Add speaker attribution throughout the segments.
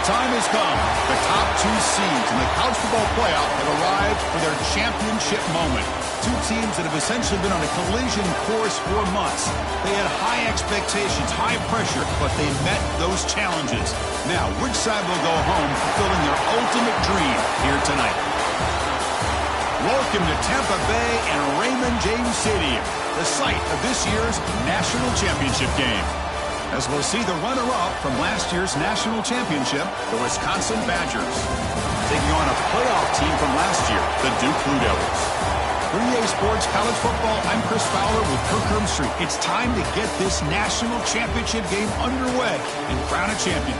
Speaker 1: time has come. The top two seeds in the college football playoff have arrived for their championship moment. Two teams that have essentially been on a collision course for months. They had high expectations, high pressure, but they met those challenges. Now, which side will go home fulfilling their ultimate dream here tonight? Welcome to Tampa Bay and Raymond James Stadium, the site of this year's national championship game. As we'll see the runner-up from last year's national championship, the Wisconsin Badgers, taking on a playoff team from last year, the Duke Blue Devils. For EA Sports College Football, I'm Chris Fowler with Kirk Herbstreit. It's time to get this national championship game underway and crown a champion.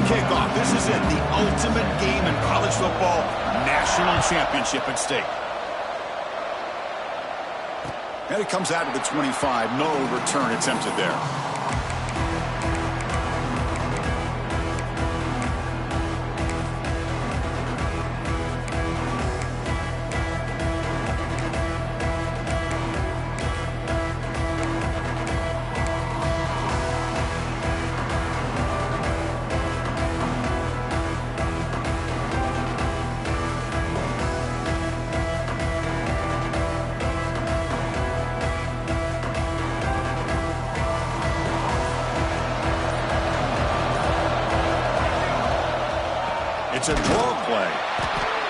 Speaker 1: Kickoff. This is it, the ultimate game in college football, national championship at stake. And it comes out of the 25, no return attempted there. It's a draw play.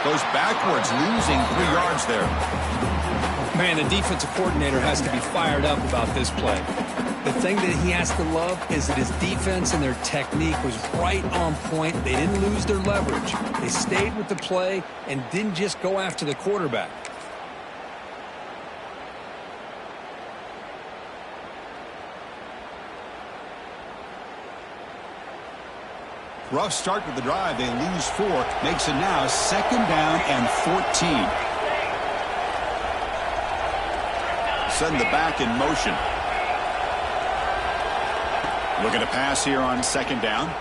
Speaker 1: Goes backwards, losing 3 yards there.
Speaker 2: Man, the defensive coordinator has to be fired up about this play. The thing that he has to love is that his defense and their technique was right on point. They didn't lose their leverage. They stayed with the play and didn't just go after the quarterback.
Speaker 1: Rough start with the drive. They lose 4. Makes it now 2nd down and 14. Send the back in motion. Looking to pass here on 2nd down.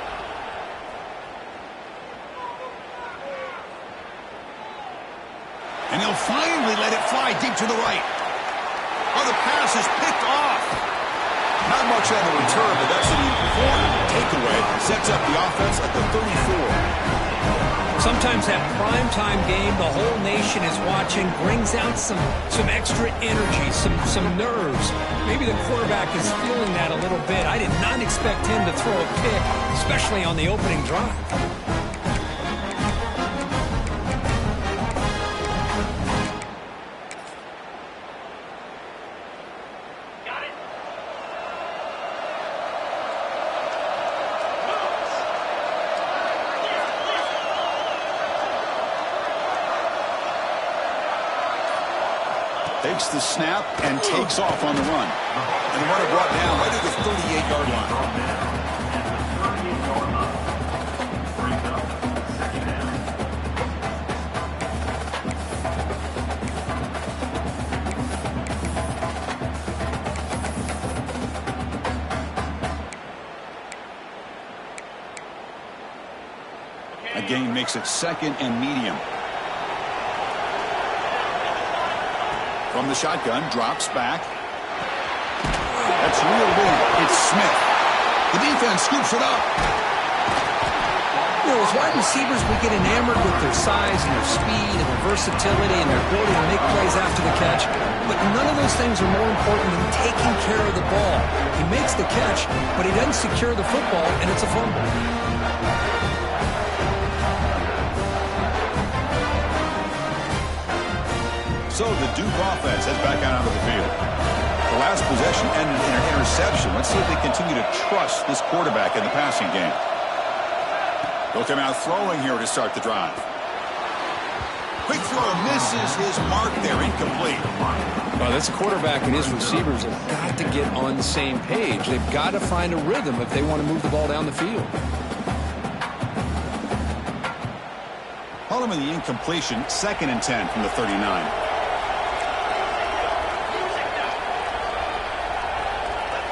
Speaker 1: And he'll finally let it fly deep to the right. Oh, the pass is picked off. Not much on the return, but that's an important takeaway. Sets up the offense at the 34.
Speaker 2: Sometimes that primetime game, the whole nation is watching, brings out some extra energy, some nerves. Maybe the quarterback is feeling that a little bit. I did not expect him to throw a pick, especially on the opening drive.
Speaker 1: Takes the snap and takes off on the run. And the runner brought down right at the 38-yard line. A gain makes it 2nd and medium. From the shotgun, drops back. That's real big. It's Smith. The defense scoops it up.
Speaker 2: You know, as wide receivers, we get enamored with their size and their speed and their versatility and their ability to make plays after the catch. But none of those things are more important than taking care of the ball. He makes the catch, but he doesn't secure the football, and it's a fumble.
Speaker 1: So the Duke offense heads back out onto the field. The last possession ended in an interception. Let's see if they continue to trust this quarterback in the passing game. They'll come out throwing here to start the drive. Quick throw misses his mark there, incomplete.
Speaker 2: Well, this quarterback and his receivers have got to get on the same page. They've got to find a rhythm if they want to move the ball down the field.
Speaker 1: Holloman the incompletion, 2nd and 10 from the 39.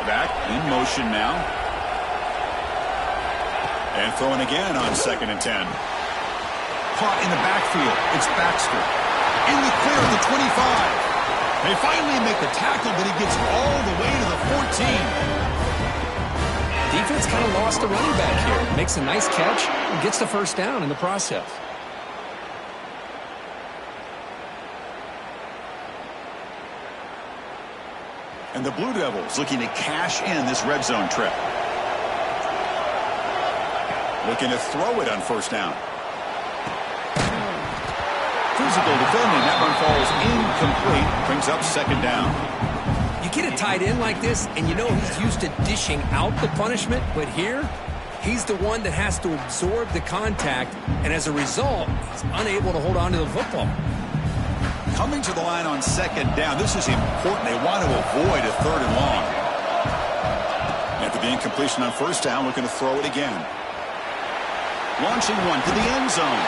Speaker 1: Back in motion now. And throwing again on 2nd and 10. Caught in the backfield. It's Baxter. In the clear at the 25. They finally make the tackle, but he gets all the way to the 14.
Speaker 2: Defense kind of lost the running back here. Makes a nice catch and gets the first down in the process.
Speaker 1: And the Blue Devils looking to cash in this red zone trip. Looking to throw it on 1st down. Physical defending. That run falls incomplete. Brings up 2nd down.
Speaker 2: You get a tight end like this, and you know he's used to dishing out the punishment, but here, he's the one that has to absorb the contact, and as a result, he's unable to hold on to the football.
Speaker 1: Coming to the line on 2nd down. This is important. They want to avoid a 3rd and long. After the incompletion on 1st down, looking to throw it again. Launching one to the end zone.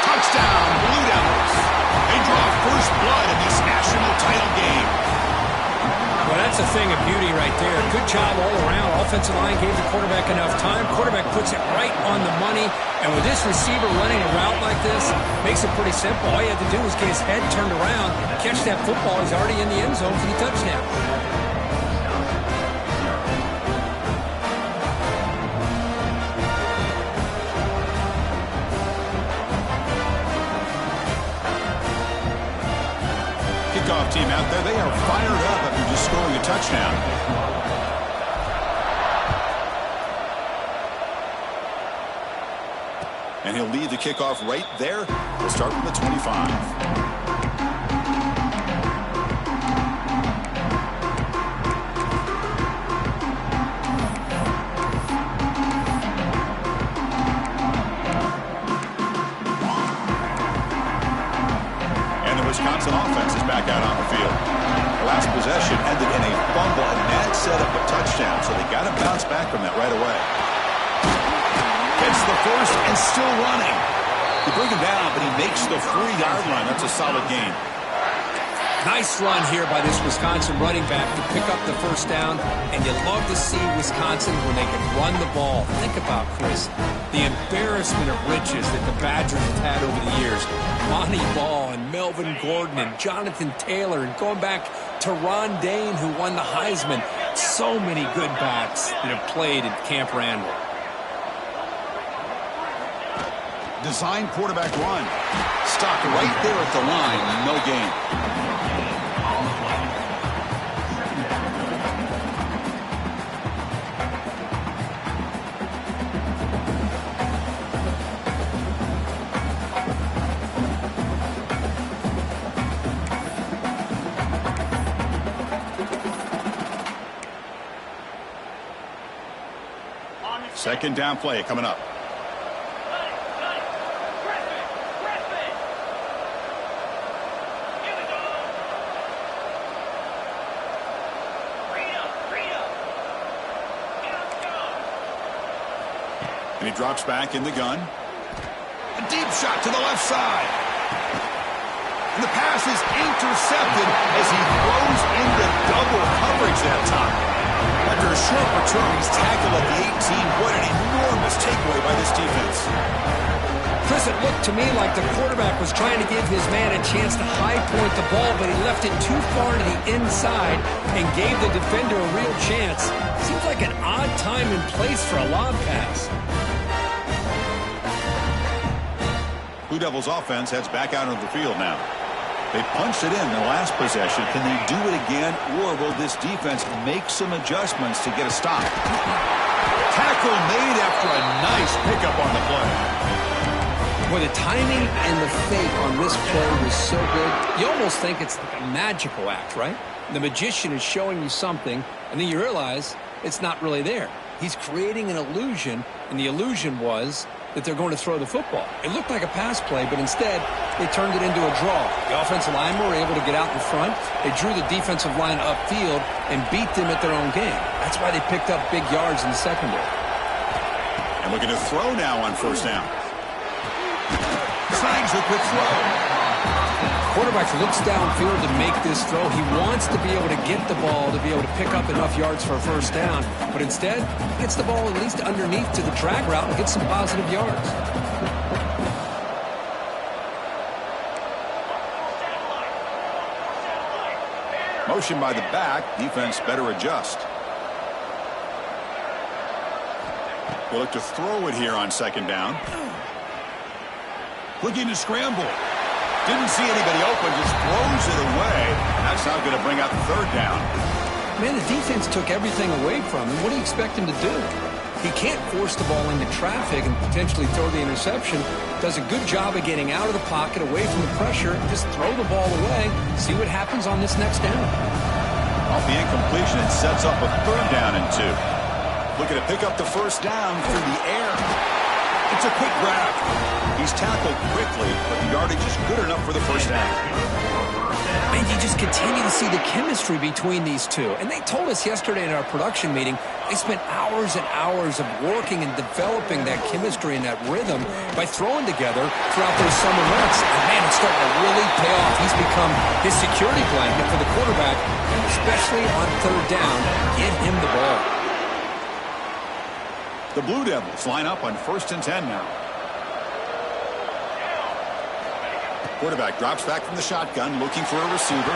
Speaker 1: Touchdown, Blue Devils. They draw first blood in this national title game.
Speaker 2: Well, that's a thing of beauty right there. Good job all around. Offensive line gave the quarterback enough time. Quarterback puts it right on the money. And with this receiver running a route like this, makes it pretty simple. All you have to do is get his head turned around, catch that football. He's already in the end zone for the touchdown.
Speaker 1: Kickoff team out there, they are fired up after just scoring a touchdown. And he'll lead the kickoff right there. We'll start from the 25. Wisconsin offense is back out on the field. The last possession ended in a fumble, and that set up a touchdown, so they got to bounce back from that right away. Gets the first and still running. They bring him down, but he makes the 40-yard line. That's a solid game.
Speaker 2: Nice run here by this Wisconsin running back to pick up the first down, and you love to see Wisconsin when they can run the ball. Think about, Chris, the embarrassment of riches that the Badgers have had over the years. Monty Ball and Melvin Gordon and Jonathan Taylor, and going back to Ron Dayne, who won the Heisman. So many good backs that have played at Camp Randall.
Speaker 1: Design quarterback run. Stopped right there at the line. No gain. Second down play coming up. And he drops back in the gun. A deep shot to the left side. And the pass is intercepted as he throws into double coverage that time. After a short return, he's tackled at the 18. What an enormous takeaway by this defense.
Speaker 2: Chris, it looked to me like the quarterback was trying to give his man a chance to high point the ball, but he left it too far to the inside and gave the defender a real chance. Seems like an odd time and place for a lob pass.
Speaker 1: Blue Devils offense heads back out onto the field now. They punched it in the last possession. Can they do it again, or will this defense make some adjustments to get a stop? Tackle made after a nice pickup on the play.
Speaker 2: Well, the timing and the fake on this play was so good, you almost think it's like a magical act, right? The magician is showing you something, and then you realize it's not really there. He's creating an illusion, and the illusion was that they're going to throw the football. It looked like a pass play, but instead, they turned it into a draw. The offensive linemen were able to get out in front. They drew the defensive line upfield and beat them at their own game. That's why they picked up big yards in the secondary.
Speaker 1: And looking to throw now on first down. Snags a quick throw.
Speaker 2: quarterback looks downfield to make this throw. He wants to be able to get the ball to be able to pick up enough yards for a first down. But instead, he gets the ball at least underneath to the drag route and gets some positive yards.
Speaker 1: Motion by the back. Defense better adjust. We'll look to throw it here on second down. Looking to scramble. Didn't see anybody open, just throws it away. That's not going to bring out the third down.
Speaker 2: Man, the defense took everything away from him. What do you expect him to do? He can't force the ball into traffic and potentially throw the interception. Does a good job of getting out of the pocket, away from the pressure, and just throw the ball away. See what happens on this next down.
Speaker 1: Off the incompletion, it sets up a third down and 2. Looking to pick up the first down through the air. It's a quick grab. He's tackled quickly, but the yardage is good enough for the first down.
Speaker 2: And you just continue to see the chemistry between these two. And they told us yesterday in our production meeting, they spent hours and hours of working and developing that chemistry and that rhythm by throwing together throughout those summer months. And man, it's starting to really pay off. He's become his security blanket for the quarterback, and especially on third down, get him the ball.
Speaker 1: The Blue Devils line up on 1st and 10 now. Quarterback drops back from the shotgun, looking for a receiver.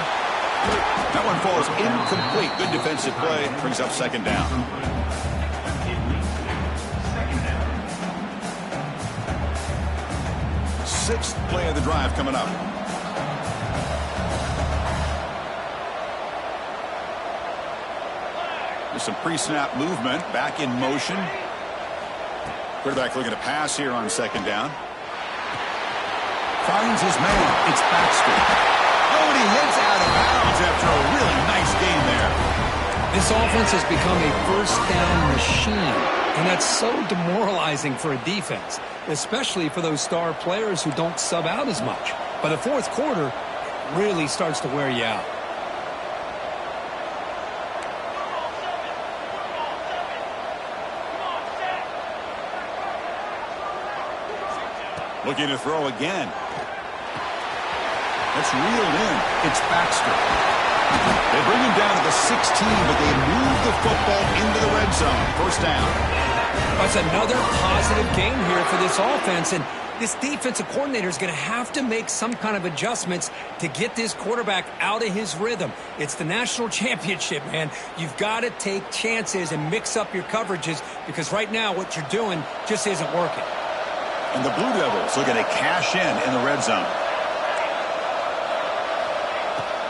Speaker 1: That one falls incomplete. Good defensive play. Brings up second down. Sixth play of the drive coming up. There's some pre-snap movement. Back in motion. Quarterback looking to pass here on second down. Finds his man. It's Baxter. Oh, and he hits out of bounds after a really nice game there.
Speaker 2: This offense has become a first down machine, and that's so demoralizing for a defense, especially for those star players who don't sub out as much. By the fourth quarter, it really starts to wear you out.
Speaker 1: Looking to throw again. That's reeled in. It's Baxter. They bring him down to the 16, but they move the football into the red zone. First down.
Speaker 2: That's another positive game here for this offense, and this defensive coordinator is going to have to make some kind of adjustments to get this quarterback out of his rhythm. It's the national championship, man. You've got to take chances and mix up your coverages, because right now what you're doing just isn't working.
Speaker 1: And the Blue Devils looking to cash in the red zone.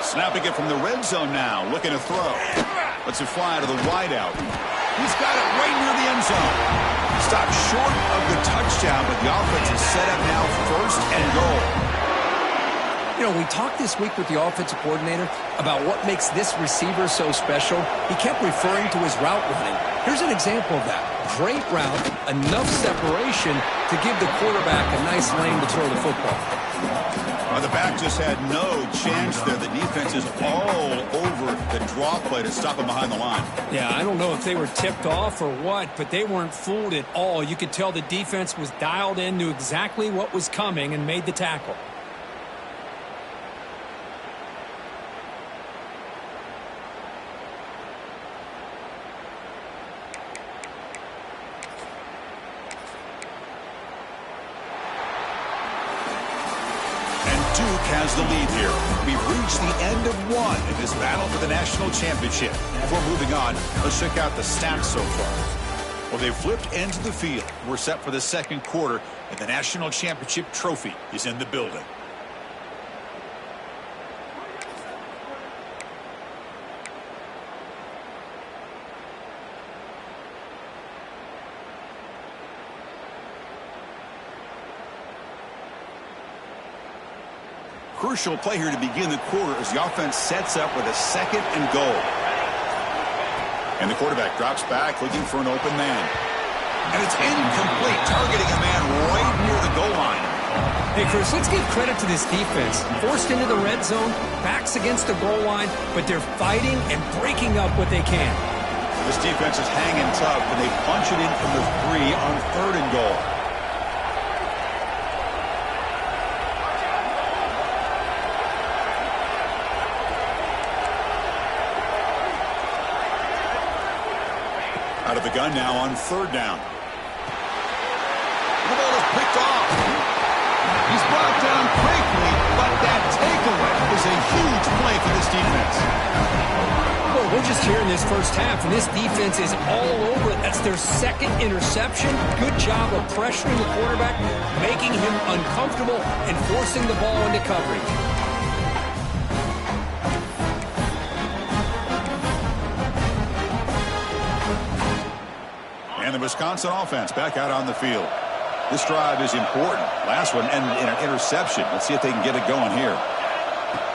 Speaker 1: Snapping it from the red zone now. Looking to throw. Lets it fly to the wideout. He's got it right near the end zone. Stopped short of the touchdown, but the offense is set up now first and goal.
Speaker 2: You know, we talked this week with the offensive coordinator about what makes this receiver so special. He kept referring to his route running. Here's an example of that. Great route, enough separation to give the quarterback a nice lane to throw the football.
Speaker 1: Well, the back just had no chance there. The defense is all over the draw play to stop him behind the line.
Speaker 2: Yeah, I don't know if they were tipped off or what, but they weren't fooled at all. You could tell the defense was dialed in, knew exactly what was coming, and made the tackle.
Speaker 1: Duke has the lead here. We've reached the end of one in this battle for the national championship. Before moving on, let's check out the stats so far. Well, they've flipped ends of the field. We're set for the second quarter, and the national championship trophy is in the building. Crucial play here to begin the quarter as the offense sets up with a second and goal. And the quarterback drops back looking for an open man. And it's incomplete, targeting a man right near the goal line.
Speaker 2: Hey, Chris, let's give credit to this defense. Forced into the red zone, backs against the goal line, but they're fighting and breaking up what they can.
Speaker 1: This defense is hanging tough, and they punch it in from the 3 on third and goal. Out of the gun now on third down. The ball is picked off. He's brought down quickly, but that takeaway is a huge play for this defense.
Speaker 2: Well, we're just here in this first half, and this defense is all over it. That's their second interception. Good job of pressuring the quarterback, making him uncomfortable, and forcing the ball into coverage.
Speaker 1: And the Wisconsin offense back out on the field. This drive is important. Last one ended in an interception. Let's see if they can get it going here.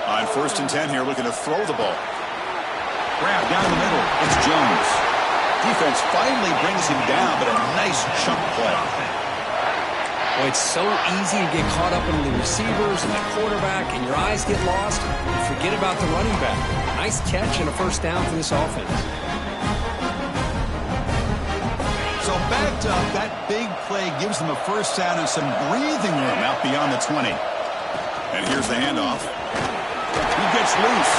Speaker 1: On 1st and 10 here, looking to throw the ball. Grab down the middle. It's Jones. Defense finally brings him down, but a nice chunk play.
Speaker 2: Well, it's so easy to get caught up in the receivers and the quarterback, and your eyes get lost. You forget about the running back. Nice catch and a first down for this offense.
Speaker 1: So backed up, that big play gives them a first down and some breathing room out beyond the 20. And here's the handoff. He gets loose.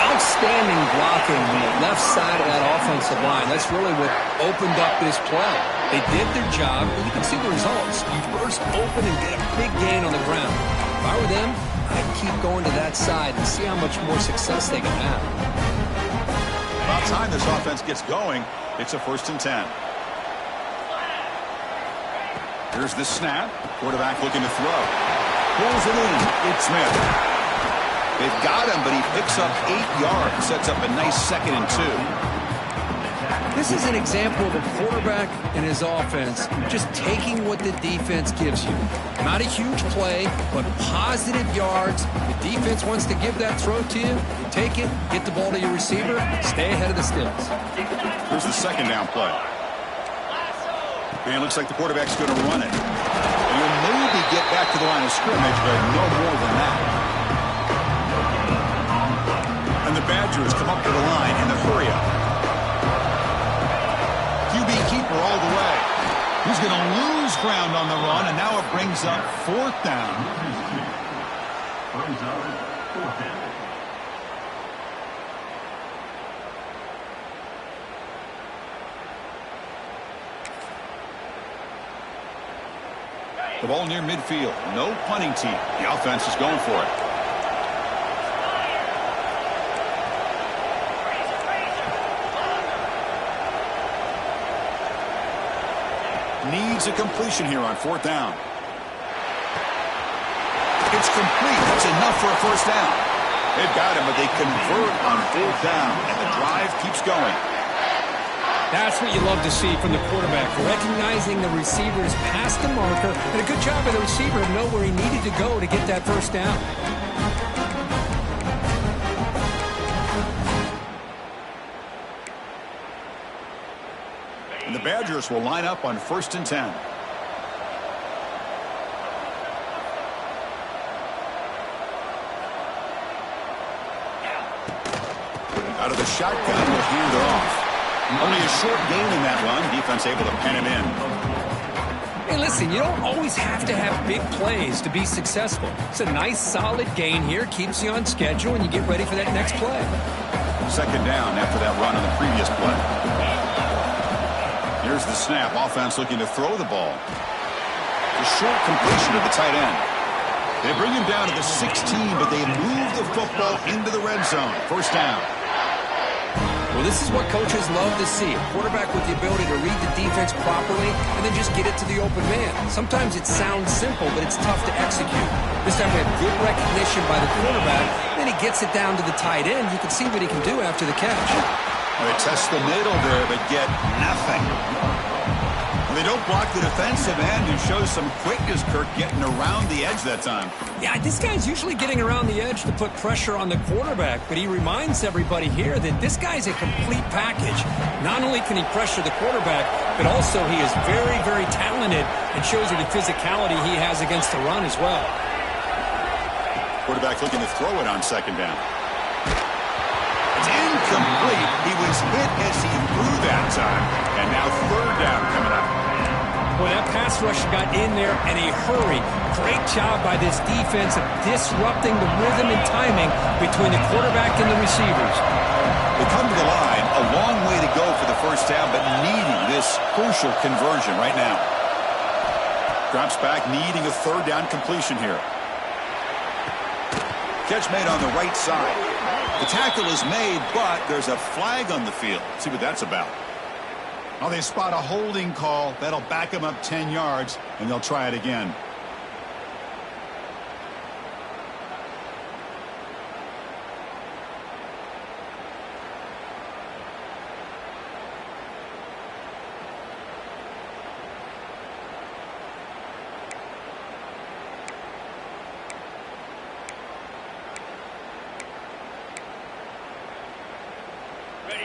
Speaker 2: Outstanding blocking on the left side of that offensive line. That's really what opened up this play. They did their job, and you can see the results. You burst open and get a big gain on the ground. If I were them, I'd keep going to that side and see how much more success they can have.
Speaker 1: About time this offense gets going. It's a 1st and 10. Here's the snap. Quarterback looking to throw. Pulls it in. It's Smith. They've got him, but he picks up 8 yards. Sets up a nice 2nd and 2.
Speaker 2: This is an example of a quarterback and his offense just taking what the defense gives you. Not a huge play, but positive yards. The defense wants to give that throw to you. You take it, get the ball to your receiver, stay ahead of the sticks.
Speaker 1: Here's the 2nd down play. And it looks like the quarterback's going to run it. And he'll maybe get back to the line of scrimmage, but no more than that. And the Badgers come up to the line in the hurry-up. QB keeper all the way. He's going to lose ground on the run, and now it brings up 4th down. The ball near midfield. No punting team. The offense is going for it. Needs a completion here on 4th down. It's complete. That's enough for a first down. They've got him, but they convert on 4th down, and the drive keeps going.
Speaker 2: That's what you love to see from the quarterback, recognizing the receivers past the marker, and a good job by the receiver to know where he needed to go to get that first down.
Speaker 1: And the Badgers will line up on 1st and 10. Out of the shotgun, will hand it off. Only a short gain in that run. Defense able to pen him in.
Speaker 2: Hey, listen, you don't always have to have big plays to be successful. It's a nice, solid gain here. Keeps you on schedule, and you get ready for that next play.
Speaker 1: 2nd down after that run on the previous play. Here's the snap. Offense looking to throw the ball. The short completion of the tight end. They bring him down to the 16, but they move the football into the red zone. First down.
Speaker 2: Well, this is what coaches love to see. A quarterback with the ability to read the defense properly and then just get it to the open man. Sometimes it sounds simple, but it's tough to execute. This time we have good recognition by the quarterback. Then he gets it down to the tight end. You can see what he can do after the catch.
Speaker 1: Well, they test the middle there, but get nothing. They don't block the defensive end, who shows some quickness, Kirk, getting around the edge that time.
Speaker 2: Yeah, this guy's usually getting around the edge to put pressure on the quarterback, but he reminds everybody here that this guy's a complete package. Not only can he pressure the quarterback, but also he is very, very talented and shows you the physicality he has against the run as well.
Speaker 1: Quarterback looking to throw it on 2nd down. It's incomplete. He was hit as he threw that time, and now 3rd down coming up.
Speaker 2: Boy, that pass rush got in there in a hurry. Great job by this defense of disrupting the rhythm and timing between the quarterback and the receivers.
Speaker 1: They come to the line a long first half, but needing this crucial conversion right now. Drops back, needing a third down completion here. Catch made on the right side. The tackle is made, but there's a flag on the field. Let's see what that's about.
Speaker 3: Well, they spot a holding call. That'll back them up 10 yards, and they'll try it again.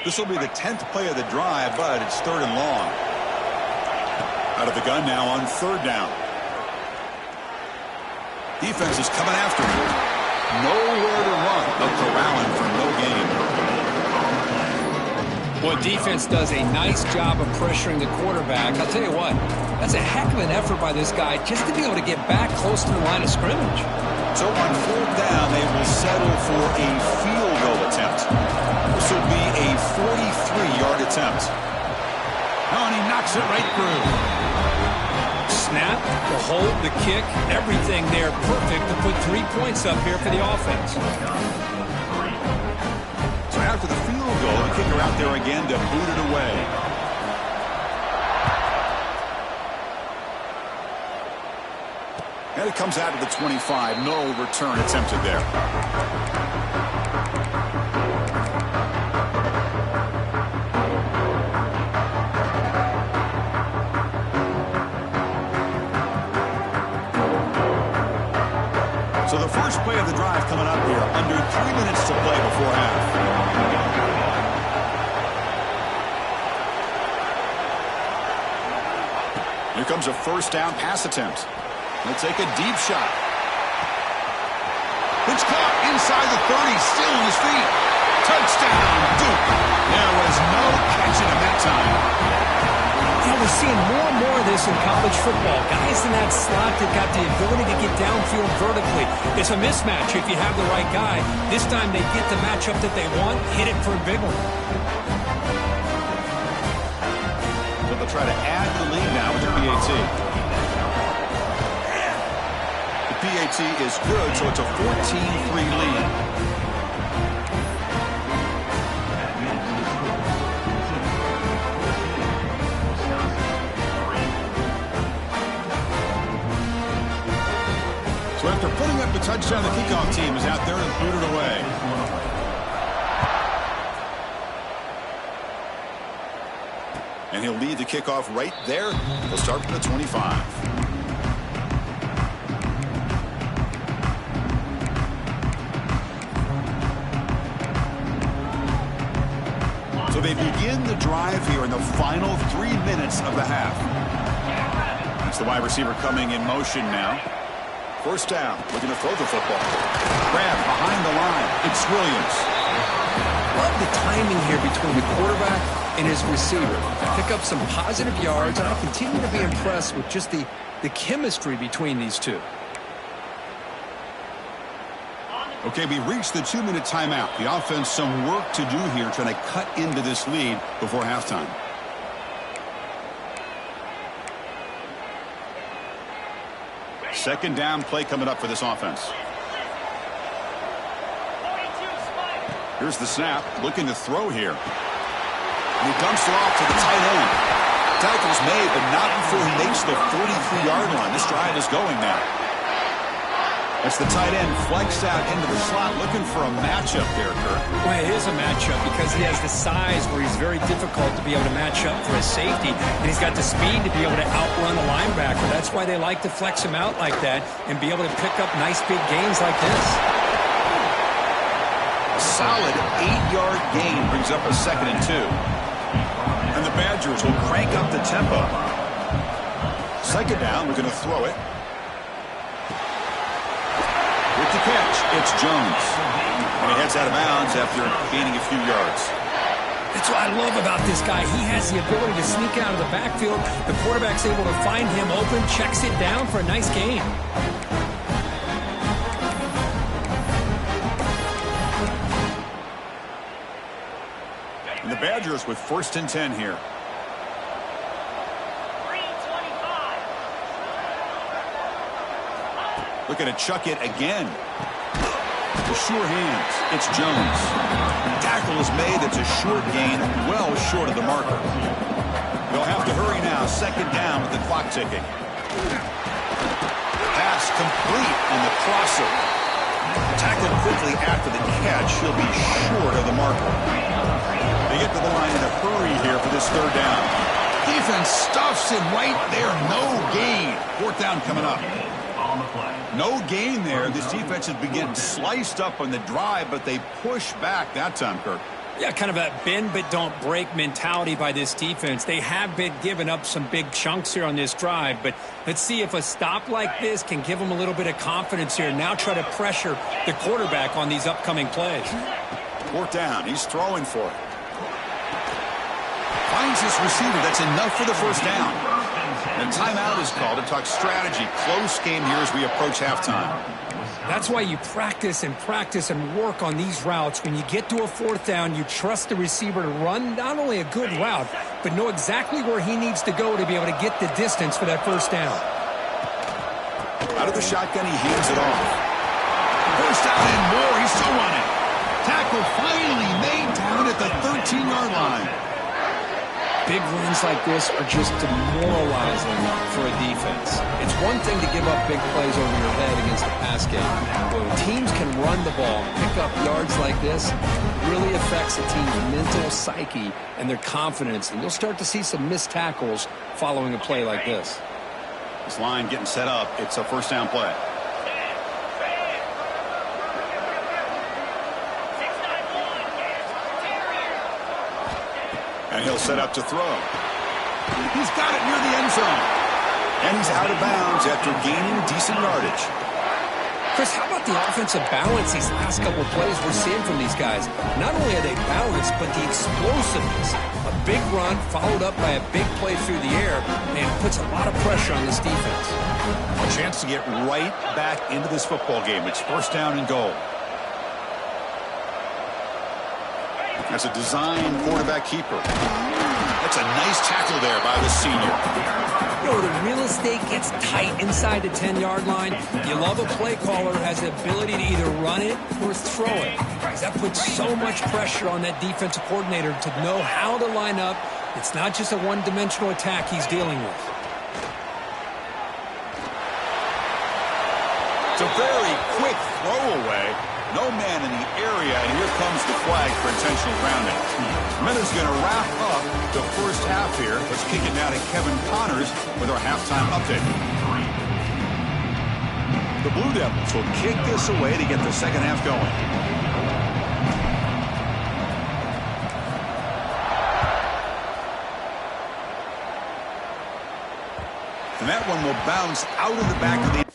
Speaker 1: This will be the 10th play of the drive, but it's 3rd and long. Out of the gun now on 3rd down. Defense is coming after him. Nowhere to run. They'll corral him for no gain.
Speaker 2: Well, defense does a nice job of pressuring the quarterback. I'll tell you what, that's a heck of an effort by this guy just to be able to get back close to the line of scrimmage.
Speaker 1: So on 4th down, they will settle for a field goal attempt. This will be a 43-yard attempt.
Speaker 3: Oh, and he knocks it right through.
Speaker 2: Snap, the hold, the kick, everything there perfect to put 3 points up here for the offense.
Speaker 1: So after the field goal, the kicker out there again to boot it away. And it comes out to the 25. No return attempted there. So the first play of the drive coming up here. Under 3 minutes to play before half. Here comes a first down pass attempt. They'll take a deep shot. It's caught inside the 30, still on his feet. Touchdown, Duke. There was no catching him that time.
Speaker 2: You know, we're seeing more and more of this in college football. Guys in that slot that got the ability to get downfield vertically. It's a mismatch if you have the right guy. This time they get the matchup that they want, hit it for a big one.
Speaker 1: So they'll try to add to the lead now with the PAT. PAT is good, so it's a 14-3 lead. So after putting up the touchdown, the kickoff team is out there and booted away. And he'll lead the kickoff right there. He'll start from the 25. So they begin the drive here in the final 3 minutes of the half. That's the wide receiver coming in motion now. First down, looking to throw the football. Grab behind the line. It's Williams.
Speaker 2: Love the timing here between the quarterback and his receiver. Pick up some positive yards, and I continue to be impressed with just the chemistry between these two.
Speaker 1: Okay, we reached the 2-minute timeout. The offense some work to do here trying to cut into this lead before halftime. Second down play coming up for this offense. Here's the snap, looking to throw here. And he dumps it off to the tight end. Tackle's made, but not before he makes the 43-yard line. This drive is going now. That's the tight end flexed out into the slot, looking for a matchup there, Kurt.
Speaker 2: Well, it is a matchup because he has the size where he's very difficult to be able to match up for a safety, and he's got the speed to be able to outrun a linebacker. That's why they like to flex him out like that and be able to pick up nice big gains like this.
Speaker 1: A solid 8-yard gain brings up a 2nd and 2. And the Badgers will crank up the tempo. Second down, we're going to throw it. With the catch, it's Jones. And he heads out of bounds after gaining a few yards.
Speaker 2: That's what I love about this guy. He has the ability to sneak out of the backfield. The quarterback's able to find him open, checks it down for a nice gain.
Speaker 3: And the Badgers with 1st and 10 here. Looking to chuck it again. The sure hands. It's Jones. Tackle is made. It's a short gain, well short of the marker. They'll have to hurry now. 2nd down with the clock ticking. Pass complete on the crosser. Tackled quickly after the catch. He'll be short of the marker. They get to the line in a hurry here for this 3rd down. Defense stuffs him right there. No gain. 4th down coming up. No gain there. This defense has been getting sliced up on the drive, but they push back that time, Kirk.
Speaker 2: Yeah, kind of a bend but don't break mentality by this defense. They have been giving up some big chunks here on this drive, but let's see if a stop like this can give them a little bit of confidence here. Now try to pressure the quarterback on these upcoming plays.
Speaker 3: 4th down. He's throwing for it. Finds his receiver. That's enough for the 1st down. And timeout is called to talk strategy. Close game here as we approach halftime.
Speaker 2: That's why you practice and work on these routes. When you get to a 4th down, you trust the receiver to run not only a good route, but know exactly where he needs to go to be able to get the distance for that 1st down.
Speaker 3: Out of the shotgun, he hands it off. 1st down and more. He's still running. Tackle finally made down at the 13-yard line.
Speaker 2: Big wins like this are just demoralizing for a defense. It's one thing to give up big plays over your head against the pass game. But when teams can run the ball and pick up yards like this, it really affects a team's mental psyche and their confidence. And you'll start to see some missed tackles following a play like this.
Speaker 3: This line getting set up. It's a 1st down play. And he'll set up to throw. He's got it near the end zone. And he's out of bounds after gaining decent yardage.
Speaker 2: Chris, how about the offensive balance these last couple of plays we're seeing from these guys? Not only are they balanced, but the explosiveness. A big run followed up by a big play through the air, and it puts a lot of pressure on this defense.
Speaker 3: A chance to get right back into this football game. It's 1st down and goal. That's a design quarterback keeper. That's a nice tackle there by the senior.
Speaker 2: You know, the real estate gets tight inside the 10-yard line. You love a play caller who has the ability to either run it or throw it. That puts so much pressure on that defensive coordinator to know how to line up. It's not just a one-dimensional attack he's dealing with.
Speaker 3: It's a very quick throwaway. No man in the area, and here comes the flag for intentional grounding. Minutes going to wrap up the 1st half here. Let's kick it now to Kevin Connors with our halftime update. The Blue Devils will kick this away to get the 2nd half going. And that one will bounce out of the back of the